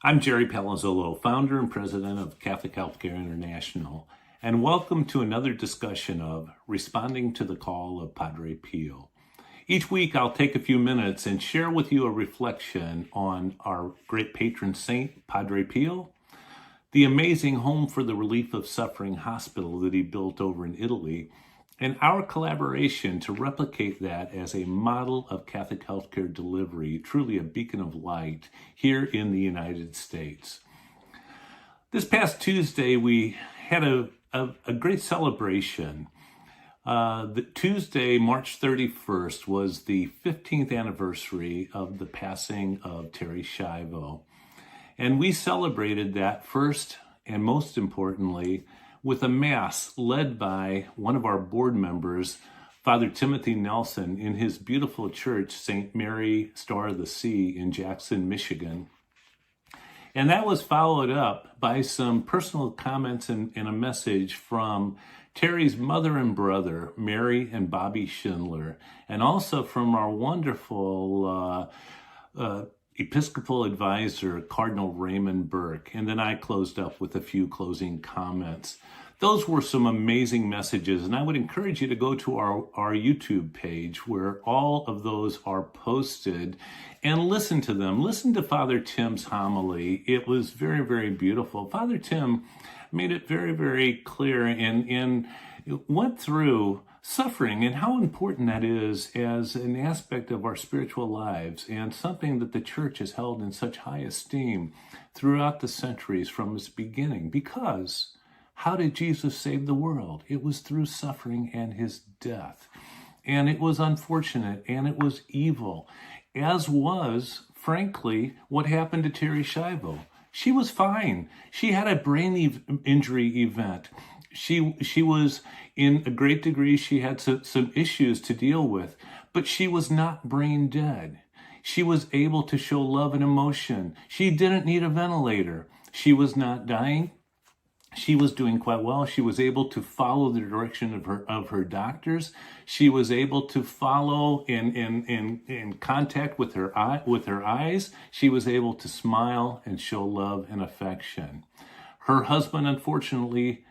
I'm Jere Palazzolo, founder and president of Catholic Healthcare International, and welcome to another discussion of Responding to the Call of Padre Pio. Each week I'll take a few minutes and share with you a reflection on our great patron saint, Padre Pio, the amazing Home for the Relief of Suffering hospital that he built over in Italy, and our collaboration to replicate that as a model of Catholic healthcare delivery, truly a beacon of light here in the United States. This past Tuesday, we had a great celebration. The Tuesday, March 31st, was the 15th anniversary of the passing of Terri Schiavo. And we celebrated that first and most importantly with a mass led by one of our board members, Father Timothy Nelson, in his beautiful church, St. Mary Star of the Sea in Jackson, Michigan. And that was followed up by some personal comments and a message from Terri's mother and brother, Mary and Bobby Schindler, and also from our wonderful Episcopal advisor, Cardinal Raymond Burke. And then I closed up with a few closing comments. Those were some amazing messages, and I would encourage you to go to our YouTube page where all of those are posted and listen to them. Listen to Father Tim's homily. It was very, very beautiful. Father Tim made it very, very clear and went through suffering and how important that is as an aspect of our spiritual lives and something that the church has held in such high esteem throughout the centuries from its beginning. Because how did Jesus save the world? It was through suffering and his death. And it was unfortunate and it was evil, as was, frankly, what happened to Terri Schiavo. She was fine. She had a brain injury event. She was in a great degree, she had some issues to deal with, but she was not brain dead. She was able to show love and emotion. She didn't need a ventilator. She was not dying. She was doing quite well. She was able to follow the direction of her doctors. She was able to follow in contact with her eyes. She was able to smile and show love and affection. Her husband, unfortunately,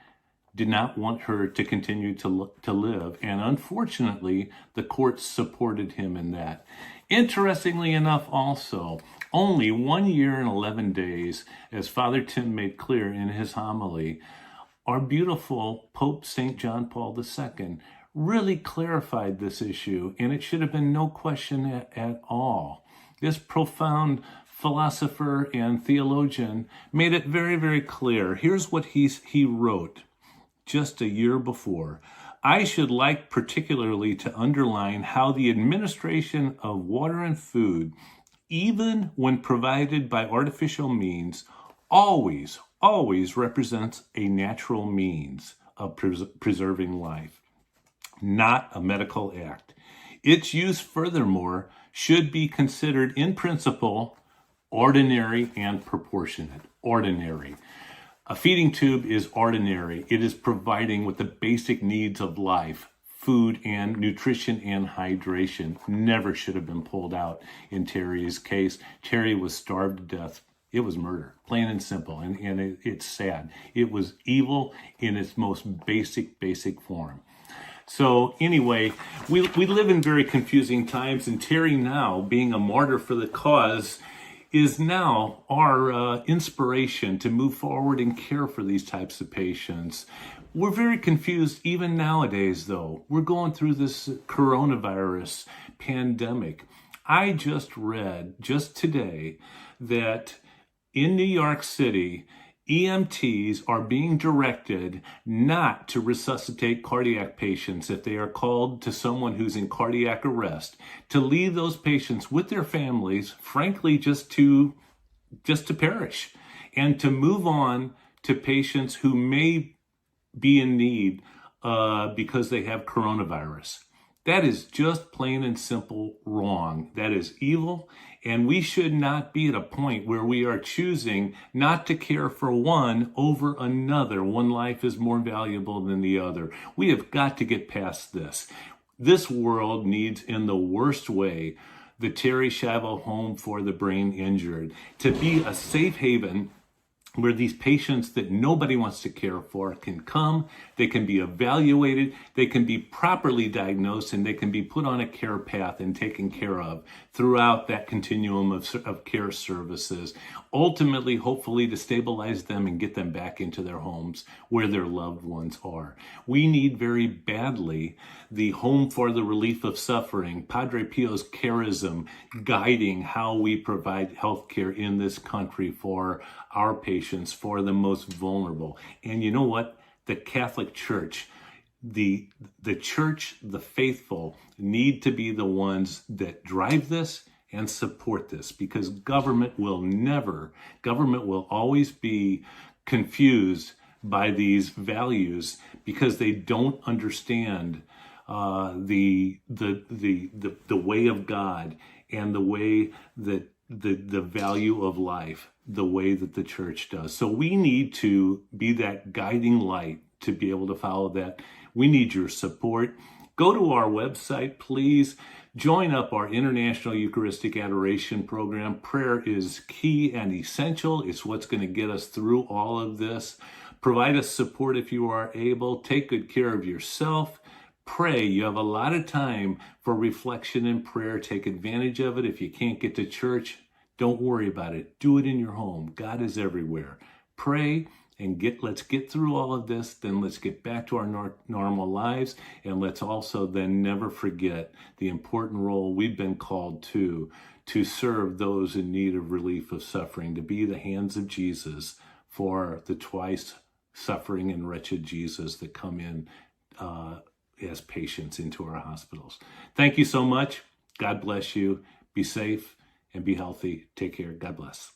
did not want her to continue to live, and unfortunately, the courts supported him in that. Interestingly enough, also, only 1 year and 11 days, as Father Tim made clear in his homily, our beautiful Pope St. John Paul II really clarified this issue, and it should have been no question at all. This profound philosopher and theologian made it very, very clear. Here's what he wrote just a year before. I should like particularly to underline how the administration of water and food, even when provided by artificial means, always represents a natural means of preserving life, not a medical act. Its use, furthermore, should be considered in principle ordinary and proportionate. Ordinary. A feeding tube is ordinary. It is providing with the basic needs of life, food and nutrition and hydration. Never should have been pulled out in Terri's case. Terri was starved to death. It was murder, plain and simple, and it's sad. It was evil in its most basic form. So anyway, we live in very confusing times, and Terri now, being a martyr for the cause, is now our inspiration to move forward and care for these types of patients. We're very confused even nowadays, though. We're going through this coronavirus pandemic. I just read just today that in New York City, EMTs are being directed not to resuscitate cardiac patients if they are called to someone who's in cardiac arrest, to leave those patients with their families, frankly, just to perish, and to move on to patients who may be in need because they have coronavirus. That is just plain and simple wrong. That is evil, and we should not be at a point where we are choosing not to care for one over another. One life is more valuable than the other. We have got to get past this. This world needs, in the worst way, the Terri Schiavo Home for the Brain Injured, to be a safe haven where these patients that nobody wants to care for can come, they can be evaluated, they can be properly diagnosed, and they can be put on a care path and taken care of throughout that continuum of care services, ultimately, hopefully, to stabilize them and get them back into their homes where their loved ones are. We need very badly the Home for the Relief of Suffering, Padre Pio's charism, guiding how we provide healthcare in this country for our patients, for the most vulnerable. And you know what? The Catholic Church, the church, the faithful, need to be the ones that drive this and support this, because government will always be confused by these values because they don't understand the way of God and the way that the value of life, the way that the church does. So we need to be that guiding light to be able to follow that. We need your support. Go to our website, please. Join up our International Eucharistic Adoration program. Prayer is key and essential. It's what's going to get us through all of this. Provide us support if you are able. Take good care of yourself. Pray. You have a lot of time for reflection and prayer. Take advantage of it. If you can't get to church, don't worry about it. Do it in your home. God is everywhere. Pray and let's get through all of this. Then let's get back to our normal lives. And let's also then never forget the important role we've been called to serve those in need of relief of suffering, to be the hands of Jesus for the twice suffering and wretched Jesus that come in as patients into our hospitals. Thank you so much. God bless you. Be safe and be healthy. Take care. God bless.